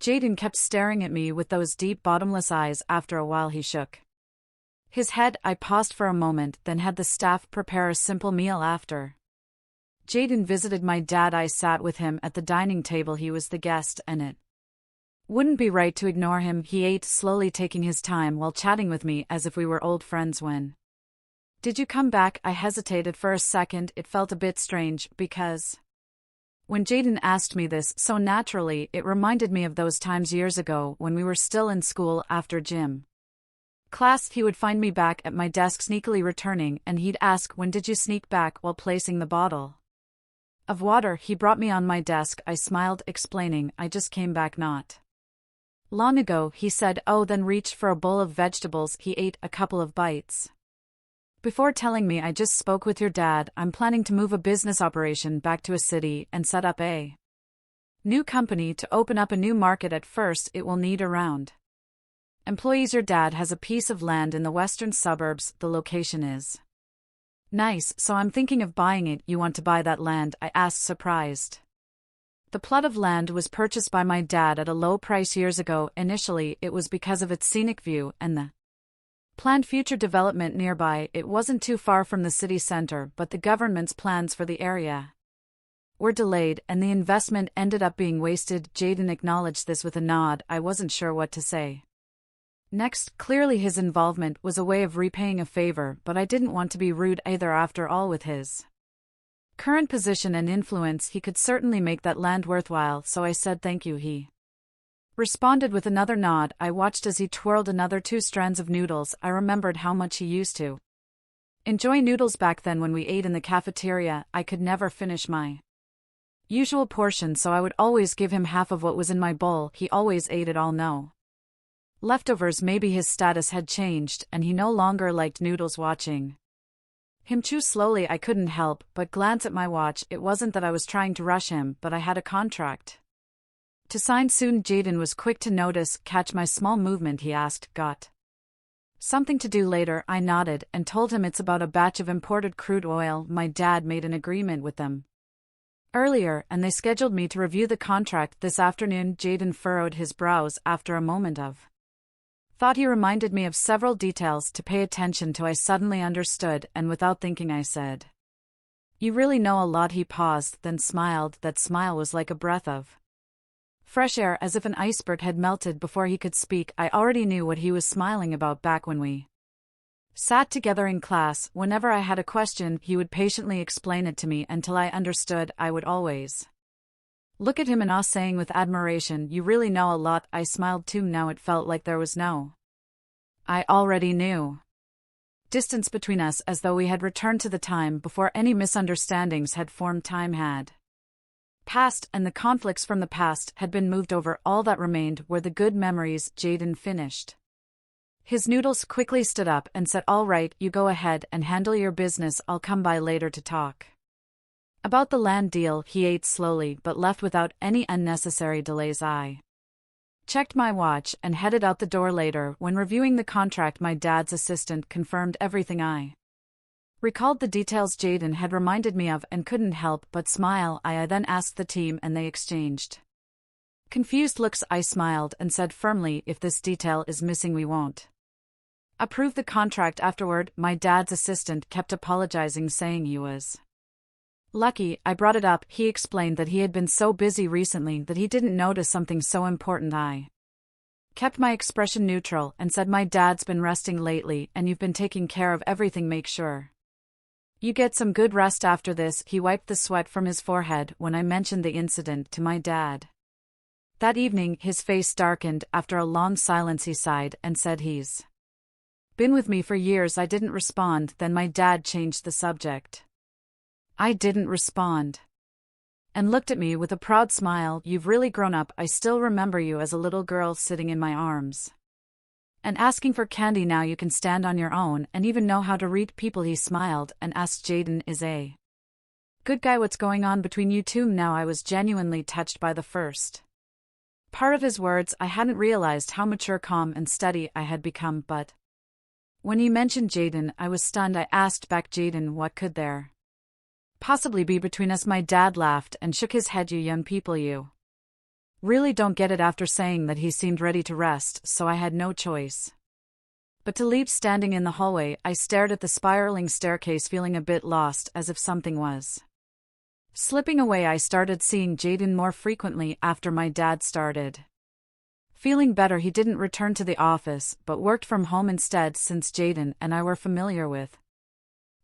Jaden kept staring at me with those deep bottomless eyes. After a while he shook his head. I paused for a moment, then had the staff prepare a simple meal after Jaden visited my dad. I sat with him at the dining table. He was the guest, and it wouldn't be right to ignore him. He ate slowly, taking his time while chatting with me as if we were old friends. When did you come back? I hesitated for a second. It felt a bit strange, because when Jaden asked me this so naturally, it reminded me of those times years ago when we were still in school. After gym class, he would find me back at my desk sneakily returning, and he'd ask, "When did you sneak back?" while placing the bottle of water he brought me on my desk. I smiled, explaining, "I just came back not long ago." He said, "Oh," then reached for a bowl of vegetables. He ate a couple of bites before telling me, "I just spoke with your dad. I'm planning to move a business operation back to a city and set up a new company to open up a new market. At first, it will need around employees. Your dad has a piece of land in the western suburbs. The location is nice, so I'm thinking of buying it." "You want to buy that land?" I asked, surprised. The plot of land was purchased by my dad at a low price years ago. Initially, it was because of its scenic view and the planned future development nearby. It wasn't too far from the city center, but the government's plans for the area were delayed, and the investment ended up being wasted. Jaden acknowledged this with a nod. I wasn't sure what to say next. Clearly his involvement was a way of repaying a favor, but I didn't want to be rude either. After all, with his current position and influence, he could certainly make that land worthwhile, so I said thank you. He responded with another nod. I watched as he twirled another 2 strands of noodles. I remembered how much he used to enjoy noodles back then when we ate in the cafeteria. I could never finish my usual portion, so I would always give him half of what was in my bowl. He always ate it all. No leftovers. Maybe his status had changed, and he no longer liked noodles. Watching him chew slowly, I couldn't help but glance at my watch. It wasn't that I was trying to rush him, but I had a contract to sign soon. Jaden was quick to notice, catch my small movement. He asked, "Got something to do later?" I nodded and told him it's about a batch of imported crude oil. My dad made an agreement with them earlier, and they scheduled me to review the contract this afternoon. Jaden furrowed his brows. After a moment of thought, he reminded me of several details to pay attention to. I suddenly understood, and without thinking I said, "You really know a lot." He paused, then smiled. That smile was like a breath of fresh air, as if an iceberg had melted before he could speak. I already knew what he was smiling about. Back when we sat together in class, whenever I had a question, he would patiently explain it to me until I understood. I would always look at him in awe, saying with admiration, "You really know a lot." I smiled too. Now it felt like there was no I already knew distance between us, as though we had returned to the time before any misunderstandings had formed. Time had passed, and the conflicts from the past had been moved over. All that remained were the good memories. Jaden finished his noodles, quickly stood up, and said, "All right, you go ahead and handle your business. I'll come by later to talk about the land deal." He ate slowly but left without any unnecessary delays. I checked my watch and headed out the door. Later, when reviewing the contract, my dad's assistant confirmed everything. I recalled the details Jaden had reminded me of and couldn't help but smile. I then asked the team, and they exchanged confused looks. I smiled and said firmly, "If this detail is missing, we won't approve the contract." Afterward, my dad's assistant kept apologizing, saying he was lucky I brought it up. He explained that he had been so busy recently that he didn't notice something so important. I kept my expression neutral and said, "My dad's been resting lately, and you've been taking care of everything. Make sure you get some good rest after this." He wiped the sweat from his forehead when I mentioned the incident to my dad that evening. His face darkened. After a long silence, he sighed and said, "He's been with me for years." I didn't respond. Then my dad changed the subject. I didn't respond, and looked at me with a proud smile. "You've really grown up. I still remember you as a little girl sitting in my arms and asking for candy. Now you can stand on your own and even know how to read people." He smiled and asked, "Jaden is a good guy? What's going on between you two now?" I was genuinely touched by the first part of his words. I hadn't realized how mature, calm, and steady I had become, but when he mentioned Jaden, I was stunned. I asked back, "Jaden, what could there possibly be between us?" My dad laughed and shook his head. "You young people, you Really don't get it after saying that he seemed ready to rest, so I had no choice but to leave. Standing in the hallway, I stared at the spiraling staircase, feeling a bit lost, as if something was slipping away. I started seeing Jaden more frequently after my dad started feeling better. He didn't return to the office, but worked from home instead. Since Jaden and I were familiar with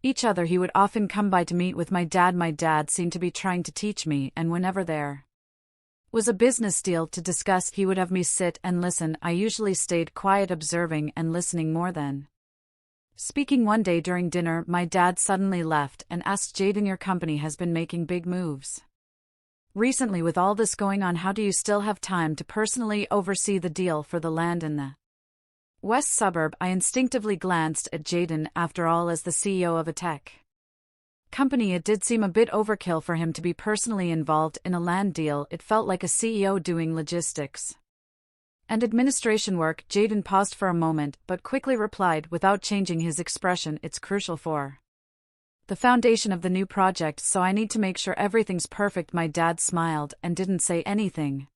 each other, he would often come by to meet with my dad. My dad seemed to be trying to teach me, and whenever there was a business deal to discuss, he would have me sit and listen. I usually stayed quiet, observing and listening more than speaking. One day during dinner, my dad suddenly left and asked, Jaden, your company has been making big moves recently. With all this going on, how do you still have time to personally oversee the deal for the land in the west suburb? I instinctively glanced at Jaden. After all, as the CEO of a tech company, it did seem a bit overkill for him to be personally involved in a land deal. It felt like a CEO doing logistics and administration work. Jaden paused for a moment, but quickly replied without changing his expression, it's crucial for the foundation of the new project, so I need to make sure everything's perfect. My dad smiled and didn't say anything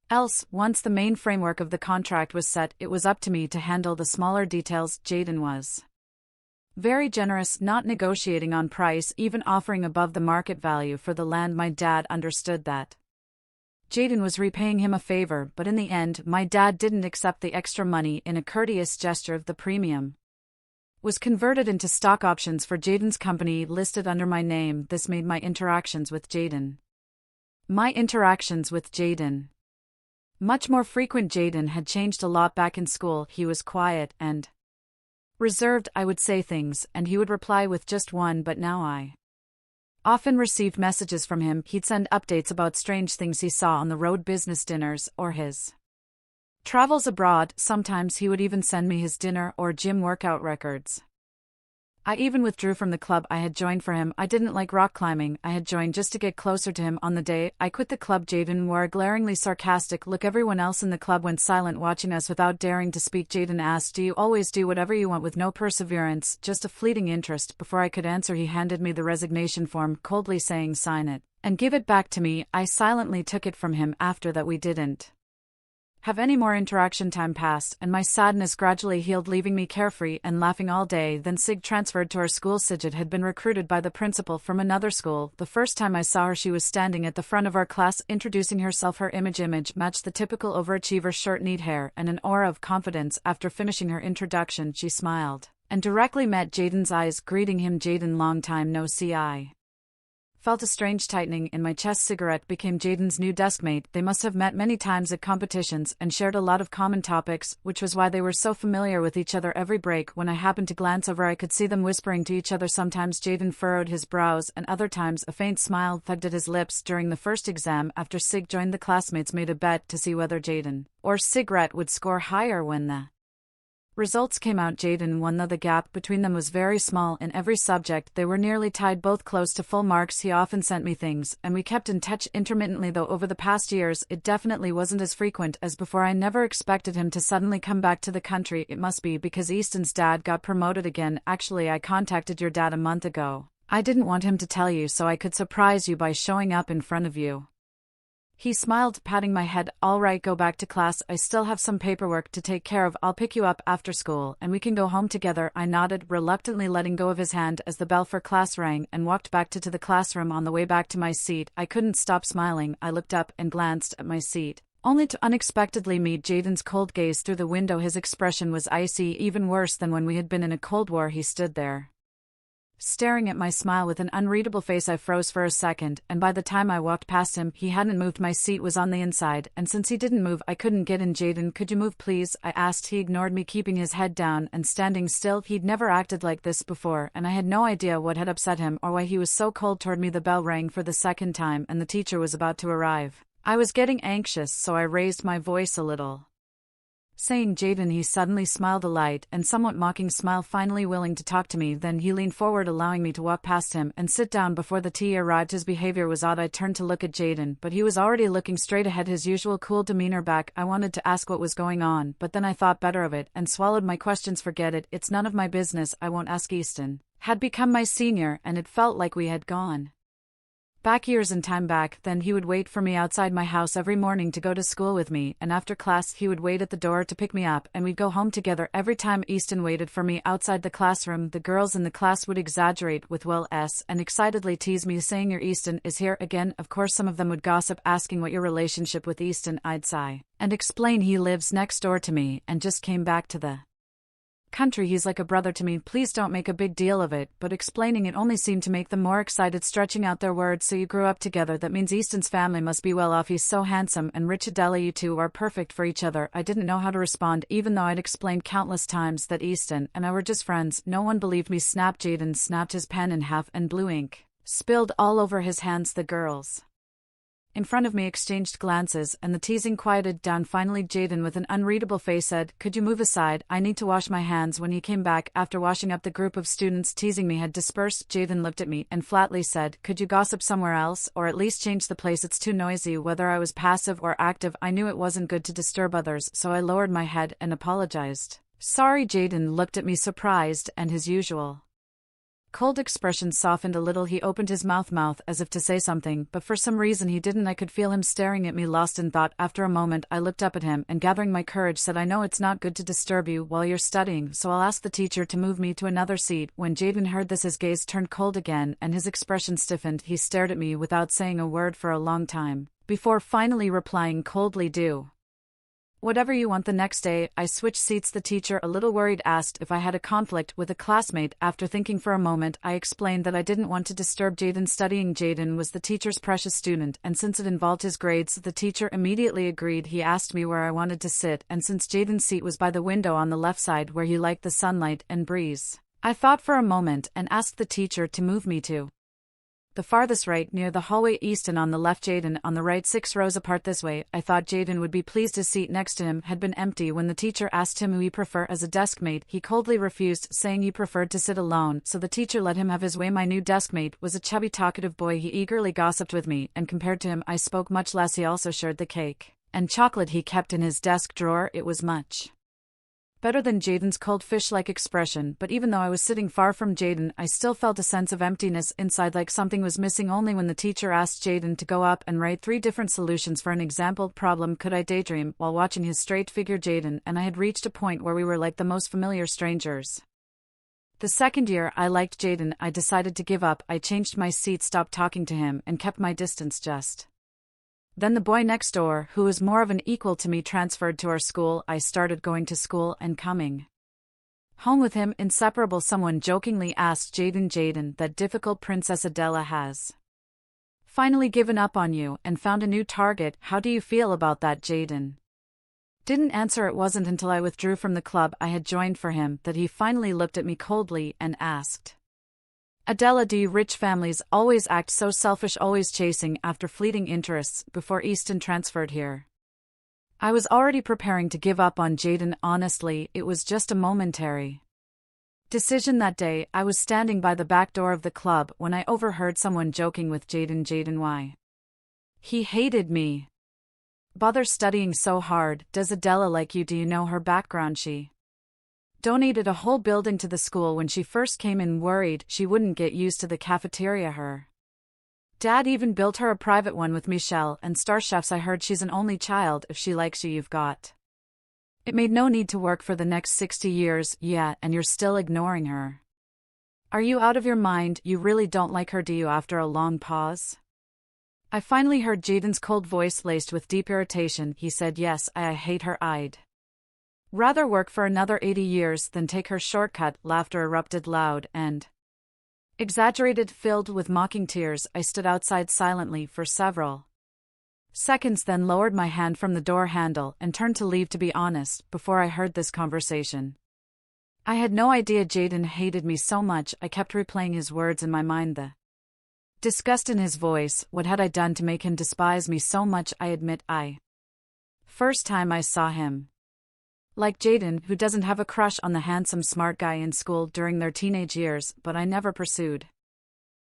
else. Once the main framework of the contract was set, it was up to me to handle the smaller details. Jaden was very generous, not negotiating on price, even offering above the market value for the land. My dad understood that Jaden was repaying him a favor, but in the end, my dad didn't accept the extra money. In a courteous gesture, of the premium was converted into stock options for Jaden's company, listed under my name. This made my interactions with Jaden much more frequent. Jaden had changed a lot. Back in school, he was quiet and reserved. I would say things, and he would reply with just one, but now I often received messages from him. He'd send updates about strange things he saw on the road, business dinners, or his travels abroad. Sometimes he would even send me his dinner or gym workout records. I even withdrew from the club I had joined for him. I didn't like rock climbing. I had joined just to get closer to him. On the day I quit the club, Jaden wore a glaringly sarcastic look. Everyone else in the club went silent, watching us without daring to speak. Jaden asked, do you always do whatever you want with no perseverance, just a fleeting interest? Before I could answer, he handed me the resignation form, coldly saying, sign it and give it back to me. I silently took it from him. After that, we didn't have any more interaction. Time passed, and my sadness gradually healed, leaving me carefree and laughing all day. Then Sig transferred to our school. Sigid had been recruited by the principal from another school. The first time I saw her, she was standing at the front of our class, introducing herself. Her image matched the typical overachiever: short, neat hair, and an aura of confidence. After finishing her introduction, she smiled and directly met Jaden's eyes, greeting him. Jaden, long time no see. I felt a strange tightening in my chest. Cigarette became Jaden's new deskmate. They must have met many times at competitions and shared a lot of common topics, which was why they were so familiar with each other. Every break, when I happened to glance over, I could see them whispering to each other. Sometimes Jaden furrowed his brows, and other times a faint smile tugged at his lips. During the first exam after Sig joined, the classmates made a bet to see whether Jaden or Cigarette would score higher. When the results came out, Jaden won, though the gap between them was very small. In every subject, they were nearly tied, both close to full marks. He often sent me things, and we kept in touch intermittently, though over the past years, it definitely wasn't as frequent as before. I never expected him to suddenly come back to the country. It must be because Easton's dad got promoted again. Actually, I contacted your dad a month ago. I didn't want him to tell you so I could surprise you by showing up in front of you. He smiled, patting my head. All right, go back to class. I still have some paperwork to take care of. I'll pick you up after school, and we can go home together. I nodded, reluctantly letting go of his hand as the bell for class rang, and walked back to the classroom. On the way back to my seat, I couldn't stop smiling. I looked up and glanced at my seat, only to unexpectedly meet Jaden's cold gaze through the window. His expression was icy, even worse than when we had been in a Cold War. He stood there, staring at my smile with an unreadable face. I froze for a second, and by the time I walked past him, he hadn't moved. My seat was on the inside, and since he didn't move, I couldn't get in. Jaden, could you move please? I asked. He ignored me, keeping his head down and standing still. He'd never acted like this before, and I had no idea what had upset him or why he was so cold toward me. The bell rang for the second time, and the teacher was about to arrive. I was getting anxious, so I raised my voice a little, saying, Jaden. He suddenly smiled, a light and somewhat mocking smile, finally willing to talk to me. Then he leaned forward, allowing me to walk past him and sit down before the tea arrived. His behavior was odd. I turned to look at Jaden, but he was already looking straight ahead, his usual cool demeanor back. I wanted to ask what was going on, but then I thought better of it and swallowed my questions. Forget it, it's none of my business. I won't ask. Easton had become my senior, and it felt like we had gone Back years in time back then he would wait for me outside my house every morning to go to school with me, and after class he would wait at the door to pick me up and we'd go home together. Every time Easton waited for me outside the classroom, the girls in the class would exaggerate with "well s" and excitedly tease me saying your Easton is here again. Of course some of them would gossip asking what your relationship with Easton. I'd sigh and explain he lives next door to me and just came back to the country. He's like a brother to me, please don't make a big deal of it, but explaining it only seemed to make them more excited, stretching out their words. So you grew up together, that means Easton's family must be well off, he's so handsome and rich. Adela, you two are perfect for each other. I didn't know how to respond even though I'd explained countless times that Easton and I were just friends. No one believed me. Snap. Jaden snapped his pen in half and blue ink spilled all over his hands. The girls in front of me exchanged glances, and the teasing quieted down. Finally Jaden with an unreadable face said, could you move aside, I need to wash my hands. When he came back after washing up, the group of students teasing me had dispersed. Jaden looked at me and flatly said, could you gossip somewhere else, or at least change the place, it's too noisy. Whether I was passive or active, I knew it wasn't good to disturb others, so I lowered my head and apologized. Sorry. Jaden looked at me surprised, and his usual cold expression softened a little. He opened his mouth as if to say something, but for some reason he didn't. I could feel him staring at me, lost in thought. After a moment I looked up at him and, gathering my courage, said, I know it's not good to disturb you while you're studying, so I'll ask the teacher to move me to another seat. When Jaden heard this, his gaze turned cold again and his expression stiffened. He stared at me without saying a word for a long time, before finally replying coldly, do whatever you want. The next day, I switched seats. The teacher, a little worried, asked if I had a conflict with a classmate. After thinking for a moment, I explained that I didn't want to disturb Jaden studying. Jaden was the teacher's precious student, and since it involved his grades, the teacher immediately agreed. He asked me where I wanted to sit, and since Jaden's seat was by the window on the left side where he liked the sunlight and breeze, I thought for a moment and asked the teacher to move me to the farthest right, near the hallway. Easton on the left, Jaden on the right, 6 rows apart this way. I thought Jaden would be pleased. His seat next to him had been empty. When the teacher asked him who he preferred as a deskmate, he coldly refused, saying he preferred to sit alone, so the teacher let him have his way. My new deskmate was a chubby, talkative boy. He eagerly gossiped with me, and compared to him I spoke much less. He also shared the cake and chocolate he kept in his desk drawer. It was much better than Jaden's cold fish-like expression, but even though I was sitting far from Jaden, I still felt a sense of emptiness inside, like something was missing. Only when the teacher asked Jaden to go up and write 3 different solutions for an example problem could I daydream while watching his straight figure. Jaden and I had reached a point where we were like the most familiar strangers. The second year I liked Jaden, I decided to give up. I changed my seat, stopped talking to him, and kept my distance. Just then the boy next door, who was more of an equal to me, transferred to our school. I started going to school and coming home with him, inseparable. Someone jokingly asked Jaden, that difficult Princess Adela has finally given up on you and found a new target. How do you feel about that? Jaden didn't answer. It wasn't until I withdrew from the club I had joined for him that he finally looked at me coldly and asked, Adela, do you rich families always act so selfish, always chasing after fleeting interests? Before Easton transferred here, I was already preparing to give up on Jaden. Honestly, it was just a momentary decision. That day, I was standing by the back door of the club when I overheard someone joking with Jaden, why he hated me. Bother studying so hard, does Adela like you? Do you know her background? She donated a whole building to the school when she first came in, worried she wouldn't get used to the cafeteria. Her dad even built her a private one with Michelle and star chefs. I heard she's an only child. If she likes you, you've got it made. No need to work for the next 60 years. Yeah, and you're still ignoring her. Are you out of your mind? You really don't like her, do you? After a long pause, I finally heard Jaden's cold voice laced with deep irritation. He said, yes, I hate her. I'd rather work for another 80 years than take her shortcut. Laughter erupted, loud and exaggerated, filled with mocking tears. I stood outside silently for several seconds, then lowered my hand from the door handle and turned to leave. To be honest, before I heard this conversation, I had no idea Jaden hated me so much. I kept replaying his words in my mind, the disgust in his voice. What had I done to make him despise me so much? I admit first time I saw him, like Jaden, who doesn't have a crush on the handsome smart guy in school during their teenage years, but I never pursued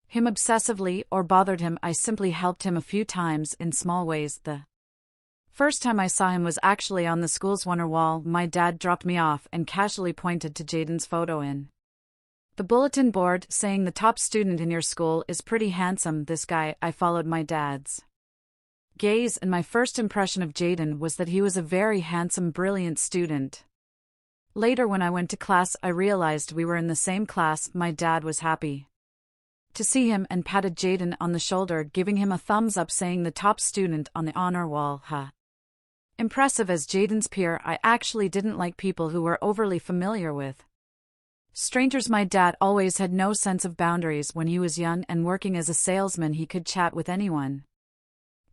him obsessively or bothered him. I simply helped him a few times in small ways. The first time I saw him was actually on the school's wonder wall. My dad dropped me off and casually pointed to Jaden's photo in The bulletin board saying the top student in your school is pretty handsome. This guy, I followed my dad's gaze, and my first impression of Jaden was that he was a very handsome, brilliant student. Later, when I went to class, I realized we were in the same class. My dad was happy to see him and patted Jaden on the shoulder, giving him a thumbs up, saying the top student on the honor wall. Impressive as Jaden's peer, I actually didn't like people who were overly familiar with strangers. My dad always had no sense of boundaries. When he was young and working as a salesman, he could chat with anyone,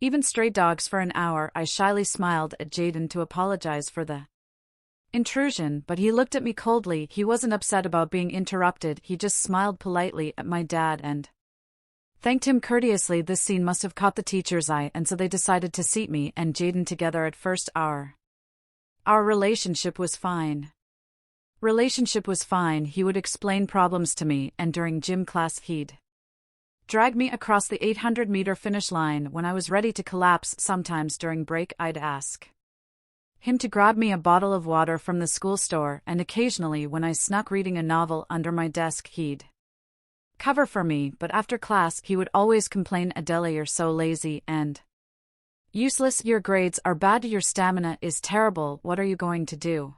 even stray dogs, for an hour. I shyly smiled at Jaden to apologize for the intrusion, but he looked at me coldly. He wasn't upset about being interrupted, he just smiled politely at my dad and thanked him courteously. This scene must have caught the teacher's eye, and so they decided to seat me and Jaden together. At first, our relationship was fine. He would explain problems to me, and during gym class he'd drag me across the 800-meter finish line when I was ready to collapse. Sometimes during break I'd ask him to grab me a bottle of water from the school store, and occasionally when I snuck reading a novel under my desk he'd cover for me. But after class he would always complain, "Adela, you're so lazy and useless. Your grades are bad. Your stamina is terrible. What are you going to do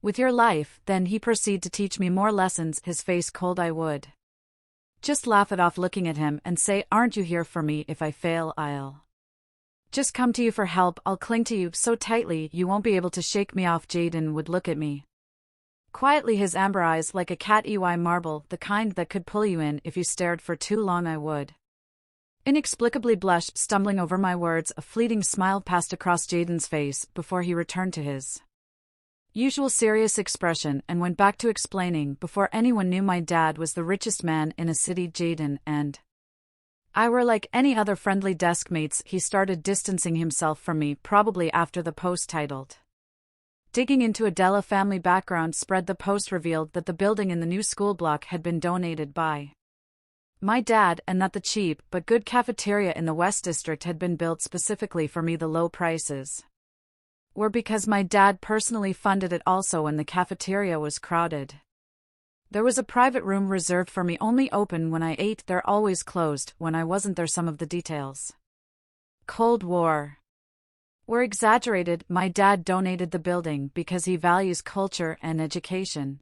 with your life?" Then he proceeded to teach me more lessons, his face cold. I would just laugh it off looking at him and say, "Aren't you here for me? If I fail, I'll just come to you for help. I'll cling to you so tightly you won't be able to shake me off." Jaden would look at me quietly, his amber eyes like a cat eye marble, the kind that could pull you in if you stared for too long. I would inexplicably blush, stumbling over my words. A fleeting smile passed across Jaden's face before he returned to his usual serious expression and went back to explaining. Before anyone knew, my dad was the richest man in a city. Jaden and I were like any other friendly desk mates. He started distancing himself from me probably after the post titled "Digging into Adela Family Background" spread. The post revealed that the building in the new school block had been donated by my dad, and that the cheap but good cafeteria in the West District had been built specifically for me. The low prices were because my dad personally funded it. Also, when the cafeteria was crowded, there was a private room reserved for me, only open when I ate there, always closed when I wasn't there. Some of the details Cold War were exaggerated. My dad donated the building because he values culture and education.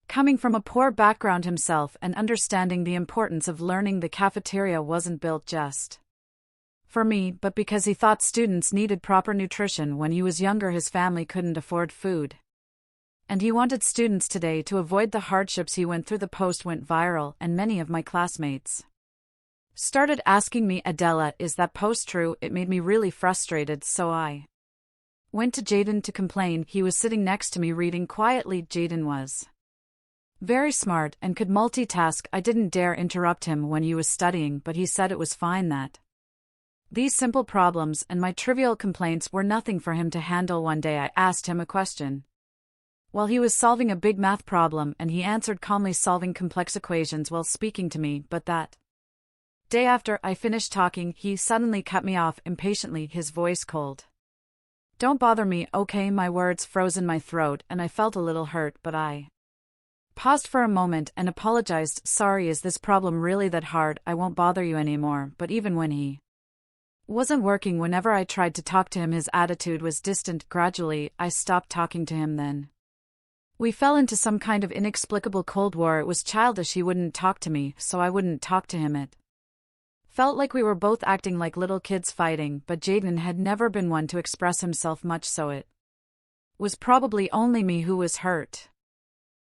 Coming from a poor background himself and understanding the importance of learning, the cafeteria wasn't built just for me, but because he thought students needed proper nutrition. When he was younger, his family couldn't afford food, and he wanted students today to avoid the hardships he went through. The post went viral, and many of my classmates started asking me, "Adela, is that post true?" It made me really frustrated, so I went to Jaden to complain. He was sitting next to me reading quietly. Jaden was very smart and could multitask. I didn't dare interrupt him when he was studying, but he said it was fine, that these simple problems and my trivial complaints were nothing for him to handle. One day I asked him a question while he was solving a big math problem, and he answered calmly, solving complex equations while speaking to me. But that day, after I finished talking, he suddenly cut me off impatiently, his voice cold. "Don't bother me, okay?" My words froze in my throat, and I felt a little hurt, but I paused for a moment and apologized. "Sorry, is this problem really that hard? I won't bother you anymore." But even when he wasn't working, whenever I tried to talk to him, his attitude was distant. Gradually, I stopped talking to him. Then we fell into some kind of inexplicable Cold War. It was childish. He wouldn't talk to me, so I wouldn't talk to him. It felt like we were both acting like little kids fighting, but Jaden had never been one to express himself much, so it was probably only me who was hurt.